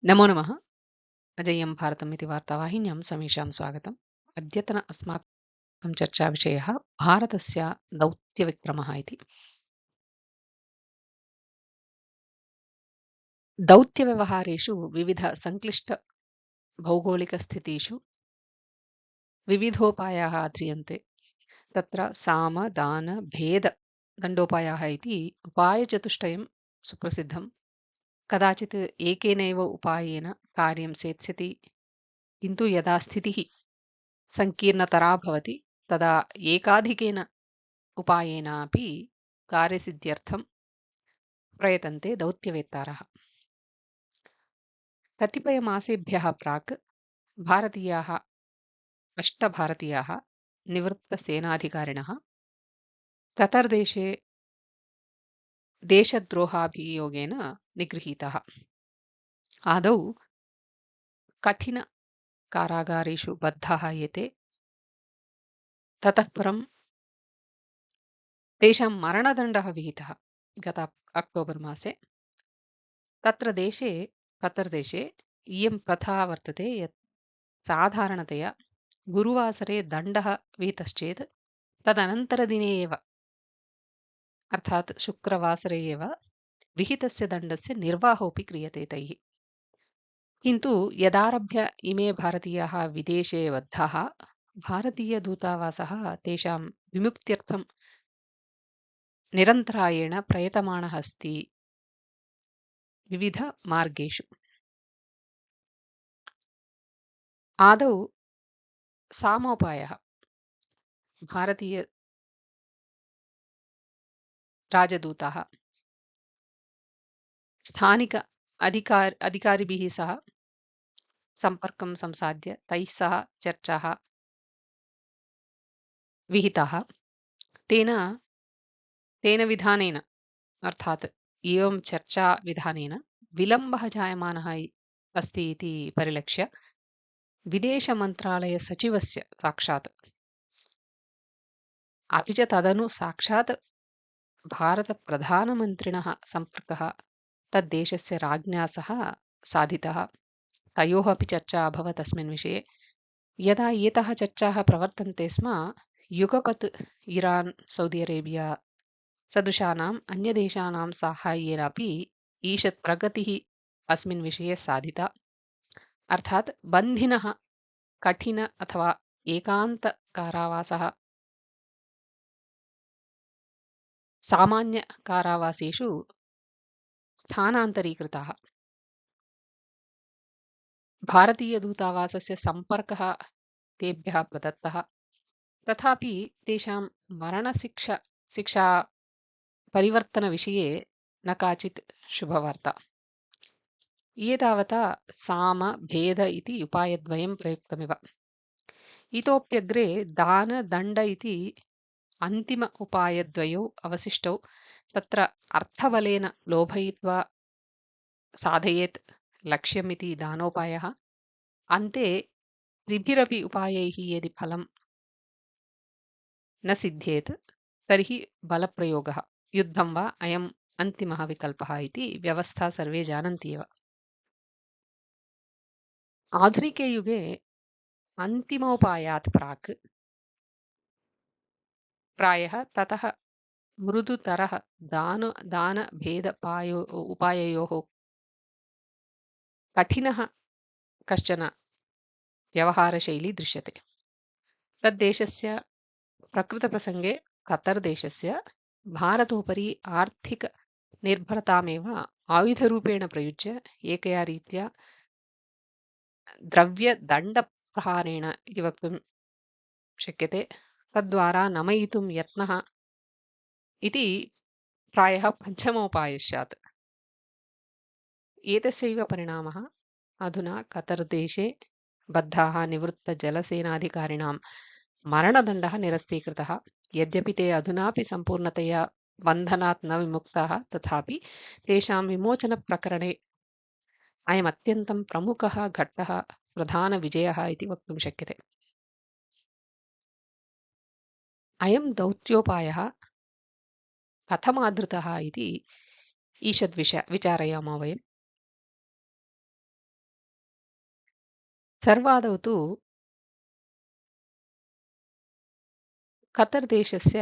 नमो नमः। अजेयं भारतम् इति वार्तावाहिन्यां समेषां स्वागतम्। अद्यतन अस्माकं चर्चाविषयः भारतस्य दौत्यविक्रमः इति। दौत्यव्यवहारेषु विविधसङ्क्लिष्टभौगोलिकस्थितिषु विविधोपायाः आद्रियन्ते। तत्र साम दान भेद दण्डोपायाः इति उपायचतुष्टयं सुप्रसिद्धं। कदाचित् एकेनैव उपायेन कार्यं सेत्स्यति, किन्तु यदा स्थितिः सङ्कीर्णतरा भवति तदा एकाधिकेन उपायेनापि कार्यसिद्ध्यर्थं प्रयतन्ते दौत्यवेत्तारः। कतिपयमासेभ्यः प्राक् अष्टभारतीयाः निवृत्तसेनाधिकारिणः कतर्देशे देशद्रोहाभियोगेन निगृहीताः। आदौ कठिनकारागारेषु बद्धाः एते, ततः परं तेषां मरणदण्डः विहितः गत अक्टोबर् मासे। तत्र देशे कतर्देशे इयं प्रथा वर्तते यत् साधारणतया गुरुवासरे दण्डः विहितश्चेत् तदनन्तरदिने एव अर्थात् शुक्रवासरे एव विहितस्य दण्डस्य निर्वाहोऽपि क्रियते तैः। किन्तु यदारभ्य इमे भारतीयाः विदेशे बद्धाः, भारतीयदूतावासः तेषां विमुक्त्यर्थं निरन्तरायेण प्रयतमानः अस्ति विविधमार्गेषु। आदौ सामोपायः भारतीयराजदूताः स्थानिक अधिकारिभिः सह सम्पर्कं संसाध्य तैः सह चर्चाः विहिताः। तेन विधानेन अर्थात् एवं चर्चाविधानेन विलम्बः जायमानः अस्ति इति परिलक्ष्य विदेशमन्त्रालयसचिवस्य साक्षात् अपि च तदनु साक्षात् भारतप्रधानमन्त्रिणः सम्पर्कः तद्देशस्य राज्ञा सह साधितः। तयोः अपि चर्चा अभवत् अस्मिन् विषये। यदा एताः चर्चाः प्रवर्तन्ते स्म, युगपत् इरान्, सौदी अरेबिया सदृशानाम् अन्यदेशानां साहाय्येनापि ईषत् प्रगतिः अस्मिन् विषये साधिता। अर्थात् बन्धिनः कठिन अथवा एकान्तकारावासः सामान्यकारावासेषु स्थानान्तरीकृताः। भारतीयदूतावासस्य सम्पर्कः तेभ्यः प्रदत्तः, तथापि तेषां शिक्षा परिवर्तनविषये न काचित् शुभवार्ता। एतावता साम भेद इति उपायद्वयं प्रयुक्तमिव। इतोप्यग्रे दान दण्ड इति अन्तिम उपायद्वयौ अवशिष्टौ। तत्र अर्थबलेन लोभयित्वा साधयेत् लक्ष्यमिति दानोपायः। अन्ते त्रिभिरपि उपायैः यदि फलं न सिद्ध्येत् तर्हि बलप्रयोगः, युद्धं वा अयम् अन्तिमः विकल्पः इति व्यवस्था सर्वे जानन्ति एव। आधुनिके युगे अन्तिमोपायात् प्राक् प्रायः ततः मृदुतरः उपाययोः कठिनः कश्चन व्यवहारशैली दृश्यते। तद्देशस्य प्रकृतप्रसङ्गे कतर् देशस्य भारतोपरि आर्थिकनिर्भरतामेव आयुधरूपेण प्रयुज्य एकया रीत्या द्रव्यदण्डप्रहारेण इति वक्तुं शक्यते, तद्वारा नमयितुं यत्नः इति प्रायः पञ्चमोपायः स्यात्। एतस्यैव परिणामः अधुना कतर् देशे बद्धाः निवृत्तजलसेनाधिकारिणां मरणदण्डः निरस्तीकृतः। यद्यपि ते अधुनापि सम्पूर्णतया बन्धनात् न विमुक्ताः, तथापि तेषां विमोचनप्रकरणे अयमत्यन्तं प्रमुखः घट्टः, प्रधानविजयः इति वक्तुं शक्यते। अयं दौत्योपायः कथमादृतः इति ईषद् विचारयामः वयम्। सर्वादौ तु कतर् देशस्य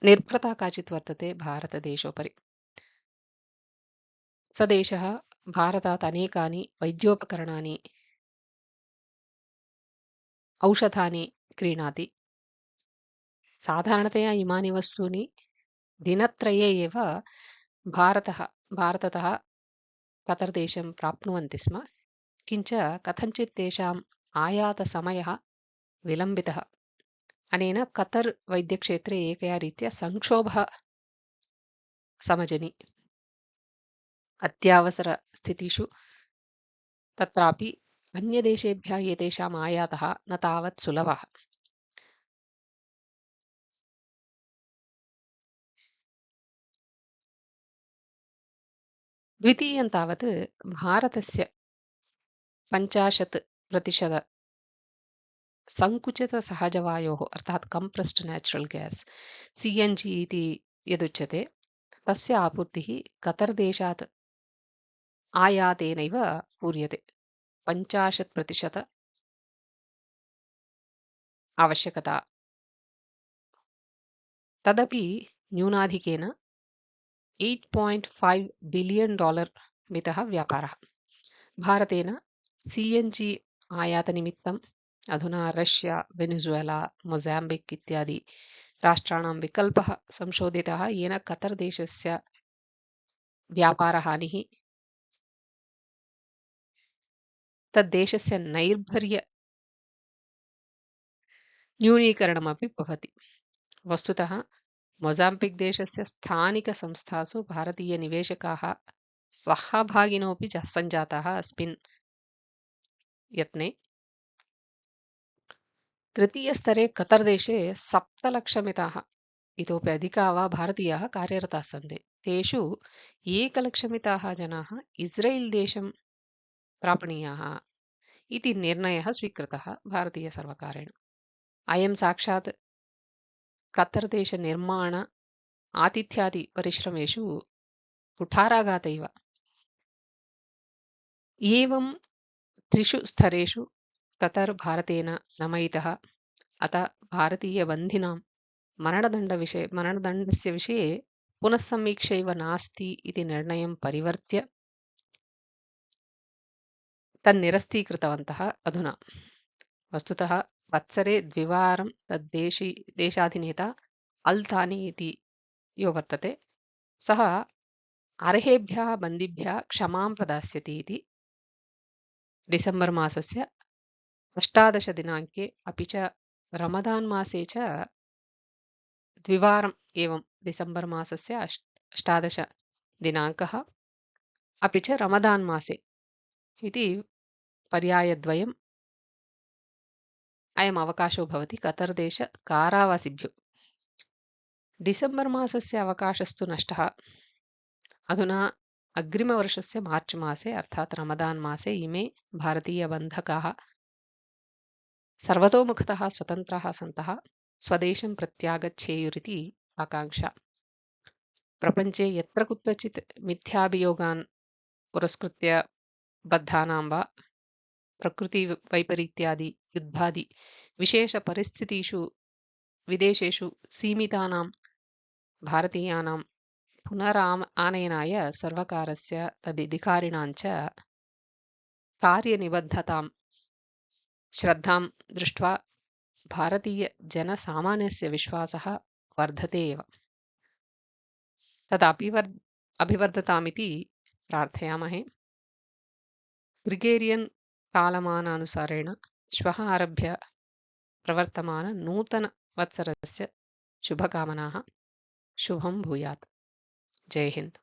निर्भरता काचित् वर्तते भारतदेशोपरि। स देशः भारतात् अनेकानि वैद्योपकरणानि औषधानि क्रीणाति। साधारणतया इमानि वस्तूनि दिनत्रये एव भारततः कतर् देशं प्राप्नुवन्ति स्म। किञ्च कथञ्चित् तेषाम् आयातसमयः विलम्बितः। अनेन कतर् वैद्यक्षेत्रे एकया रीत्या संक्षोभः समजनि। अत्यावसरस्थितिषु तत्रापि अन्यदेशेभ्यः एतेषाम् आयातः न तावत् सुलभः। द्वितीयं तावत् भारतस्य 50% सङ्कुचितसहजवायोः अर्थात् कम्प्रेस्ड् नेचुरल् ग्यास् CNG इति यदुच्यते तस्य आपूर्तिः कतर् देशात् आयातेनैव पूर्यते। 50% आवश्यकता तदपि न्यूनाधिकेन $8.5 बिलियन् मितः व्यापारः। भारतेन CNG आयातनिमित्तम् अधुना रष्या, वेनेजुएला, मोजाम्बिक् इत्यादि राष्ट्राणां विकल्पः संशोधितः, येन कतर् देशस्य व्यापारहानिः तद्देशस्य नैर्भर्य न्यूनीकरणमपि भवति। वस्तुतः मोजाम्बिक् देशस्य स्थानिकसंस्थासु भारतीयनिवेशकाः सहभागिनोऽपि सञ्जाताः अस्मिन् यत्ने। तृतीयस्तरे कतर् देशे 7 लक्षमिताः इतोपि अधिकाः वा भारतीयाः कार्यरताः सन्ति। तेषु 1 लक्षमिताः जनाः इस्रेल् देशं प्रापणीयाः इति निर्णयः स्वीकृतः भारतीयसर्वकारेण। अयं साक्षात् कतर् देशनिर्माण आतिथ्यादि परिश्रमेषु कुठाराघात इव। एवं 3 स्तरेषु कतर् भारतेन नमयितः। अतः भारतीयबन्धिनां मरणदण्डस्य विषये पुनः समीक्षैव नास्ति इति निर्णयं परिवर्त्य तन्निरस्तीकृतवन्तः अधुना। वस्तुतः वत्सरे 2 वारं देशाधिनेता अल् थानी इति यो वर्तते सः अर्हेभ्यः बन्दिभ्यः क्षमां प्रदास्यति इति डिसेम्बर् मासस्य 18 दिनाङ्के अपि च रमदान् मासे च 2 वारम् एवं डिसेम्बर् मासस्य 18 दिनाङ्कः अपि च रमदान् मासे इति पर्यायद्वयम् अयम् अवकाशो भवति कतर् देश कारावासिभ्यो। डिसेम्बर् मासस्य अवकाशस्तु नष्टः। अधुना अग्रिमवर्षस्य मार्च् मासे अर्थात् रमदान् मासे इमे भारतीयबन्धकाः सर्वतोमुखतः स्वतन्त्राः सन्तः स्वदेशं प्रत्यागच्छेयुरिति आकाङ्क्षा। प्रपञ्चे यत्र कुत्रचित् मिथ्याभियोगान् पुरस्कृत्य बद्धानां वा प्रकृतिवैपरीत्यादि युद्धादि विशेषपरिस्थितिषु विदेशेषु सीमितानां भारतीयानां आनयनाय सर्वकारस्य तदधिकारिणां च कार्यनिबद्धतां श्रद्धां दृष्ट्वा भारतीयजनसामान्यस्य विश्वासः वर्धते एव। तदपि अभिवर्धतामिति प्रार्थयामहे। ग्रिगेरियन् कालमानानुसारेण श्वः आरभ्य प्रवर्तमान नूतनवत्सरस्य शुभकामनाः। शुभं भूयात्। जय हिन्द।